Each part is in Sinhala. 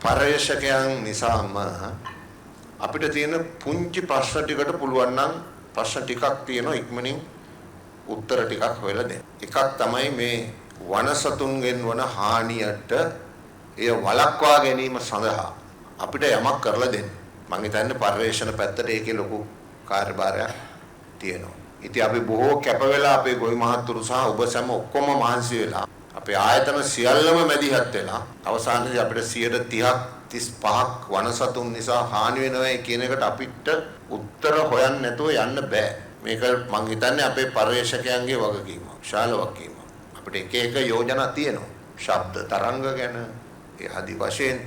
පරේක්ෂකයන් නිසාම අපිට තියෙන පුංචි ප්‍රශ්න ටිකට පුළුවන් නම් ප්‍රශ්න ටිකක් තියෙනවා ඉක්මනින් උත්තර ටිකක් හොයලා දෙන්න. එකක් තමයි මේ වනසතුන්ගෙන් වන හානියට එය වළක්වා ගැනීම සඳහා අපිට යමක් කරලා දෙන්න. මම හිතන්නේ පරිවේෂණ පැත්තට ඒකේ ලොකු කාර්යභාරයක් තියෙනවා. ඉතින් අපි බොහෝ කැප වෙලා අපේ ගොවි මහත්තුරු සහ ඔබ සැම ඔක්කොම මහන්සි වෙලා අපේ ආයතන සියල්ලම මැදිහත් වෙලා අවසානයේදී අපිට 30ක් 35ක් වනසතුන් නිසා හානි වෙනවා කියන එකට අපිට උත්තර හොයන්න නැතුව යන්න බෑ. මේක මම හිතන්නේ අපේ පරිවේෂකයන්ගේ වගකීම. විශාල වගකීම. අපිට එක එක යෝජනා තියෙනවා. ශබ්ද තරංග ගැන ඒ ආදි වශයෙන්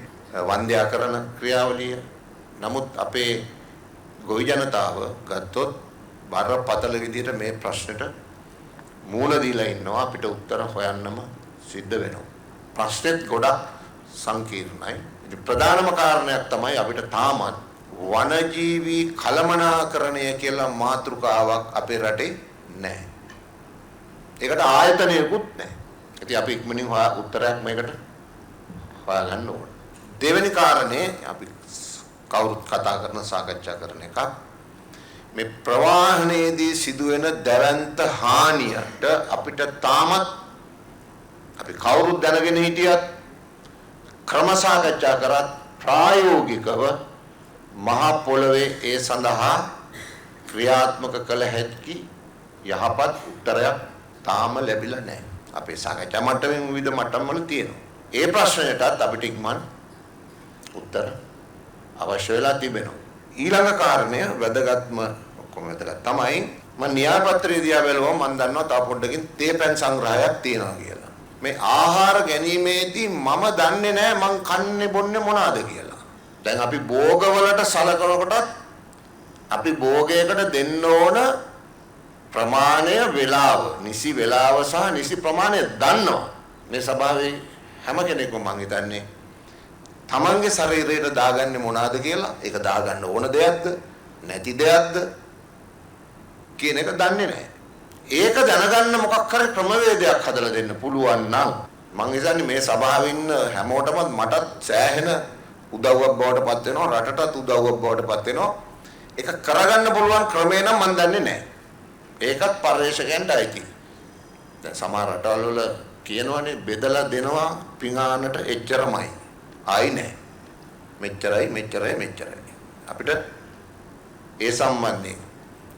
වන්ද්‍යාකරණ ක්‍රියාවලිය. නමුත් අපේ ගොවි ජනතාව ගත්තොත් බරපතල විදිහට මේ ප්‍රශ්නෙට මූල දීලා ඉන්නවා. අපිට උත්තර හොයන්නම සිද්ධ වෙනවා. ප්‍රශ්නෙත් ගොඩක් සංකීර්ණයි. ඉතින් ප්‍රධානම කාරණයක් තමයි අපිට තාමත් වනජීවී කළමනාකරණය කියලා මාතෘකාවක් අපේ රටේ නැහැ. ඒකට ආයතනයකුත් නැහැ. ඉතින් අපි ඉක්මනින් උත්තරයක් මේකට හොයාගන්න ඕන. දෙවෙනි කාරණේ අපි කවුරුත් කතා කරන සාකච්ඡා කරන එකක්. මේ ප්‍රවාහනයේදී සිදුවෙන දැවැන්ත හානියට අපිට තාමත් අපි කවුරුත් දැනගෙන හිටියත් ක්‍රම සාකච්ඡා කරත් ප්‍රායෝගිකව මහ පොළවේ ඒ සඳහා ක්‍රියාත්මක කළ හැකි යහපත් උත්තරයක් තාම ලැබිලා නැහැ. අපේ සාකච්ඡා මට්ටමින් විවිධ මට්ටම් වල තියෙනවා. ඒ ප්‍රශ්නයටත් අපිට ඉක්මන් උත්තර අවශ්‍ය වෙලා තිබෙනවා. ඊළඟ කාරණය වැදගත්ම ඔක්කොම වැදගත් තමයි මම න්‍යායපත්‍රය දිහා බැලුවම මම දන්නවා තව පොඩ්ඩකින් තේපැන් සංග්‍රහයක් තියෙනවා කියලා. මේ ආහාර ගැනීමේදී මම දන්නේ නැහැ මං කන්නේ බොන්නේ මොනවාද කියලා. දැන් අපි භෝගවලට සලකනකොටත් අපි භෝගයකට දෙන්න ඕන ප්‍රමාණය වේලාව, නිසි වේලාව සහ නිසි ප්‍රමාණය දන්නවා. මේ ස්වභාවයේ හැම කෙනෙක්ම මං හිතන්නේ තමන්ගේ ශරීරයට දාගන්නේ මොනවාද කියලා, ඒක දාගන්න ඕන දෙයක්ද නැති දෙයක්ද කියන එක දන්නේ නැහැ. ඒක දැනගන්න මොකක් හරි ක්‍රමවේදයක් හදලා දෙන්න පුළුවන් නම් මං හිතන්නේ මේ සභාවේ ඉන්න හැමෝටම මටත් සෑහෙන උදව්වක් බවට පත් වෙනවා, රටටත් උදව්වක් බවට පත් වෙනවා. ඒක කරගන්න පුළුවන් ක්‍රමේ නම් මං දන්නේ නැහැ. ඒකත් පරිශ්‍රකයන්ට අයිතියි. දැන් සමහර රටවල් වල කියනවනේ බෙදලා දෙනවා පිඟානට එච්චරමයි. ආයි නෑ. මෙච්චරයි. අපිට ඒ සම්බන්ධයෙන්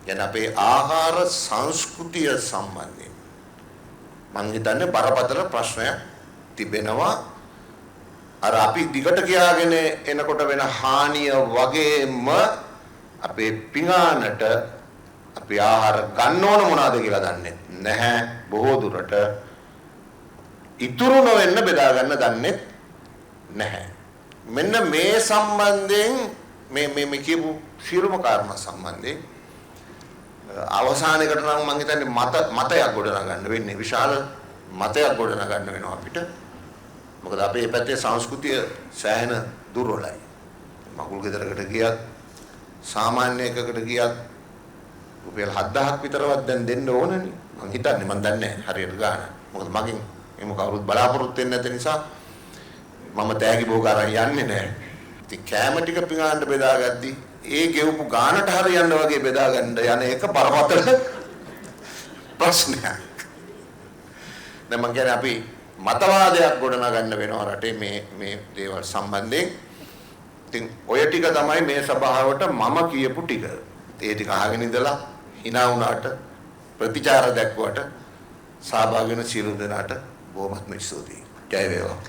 යන අපේ ආහාර සංස්කෘතිය සම්බන්ධයෙන් මම හිතන්නේ බරපතල ප්‍රශ්නයක් තිබෙනවා. අර අපි දිගට ගියාගෙන එනකොට වෙන හානිය වගේම අපේ පිඟානට අපි ආහාර ගන්න ඕන මොනවද කියලා දන්නේ නැහැ. බොහෝ දුරට ඉතුරු නොවෙන්න බෙදා ගන්න දන්නේ නැහැ. මෙන්න මේ සම්බන්ධයෙන් මේ කියපු සියලුම කාරණා සම්බන්ධයෙන් අවසානයකට නම් මම හිතන්නේ මතයක් ගොඩනගන්න වෙන්නේ. විශාල මතයක් ගොඩනගන්න වෙනවා අපිට. මොකද අපේ පැත්තේ සංස්කෘතිය සෑහෙන දුර්වලයි. මගුල් ගෙදරකට ගියත් සාමාන්‍ය එකකට ගියත් රුපියල් 7000ක් විතරවත් දැන් දෙන්න ඕනනේ. මම හිතන්නේ මම දන්නේ නැහැ හරියට ගාන. මොකද මගෙන් එහෙම කවුරුත් බලාපොරොත්තු වෙන්නේ නැති නිසා මම තෑගි භෝග අරන් යන්නේ නැහැ. ඉතින් කැම ටික පිඟානට බෙදාගද්දි ඒ ගෙවපු ගානට හරියන්න වගේ බෙදා ගන්න යන එක බරපතල ප්‍රශ්නයක්. දැන් මම කියන්නේ අපි මතවාදයක් ගොඩනගන්න වෙනවා රටේ මේ දේවල් සම්බන්ධයෙන්. ඉතින් ඔය ටික තමයි මේ සභාවට මම කියපු ටික. ඒ ටික අහගෙන ඉඳලා hina වුණාට ප්‍රතිචාර දක්වවට සහභාගී වෙන සියලු දෙනාට බොහොමත්ම ස්තුතියි. ජය වේවා.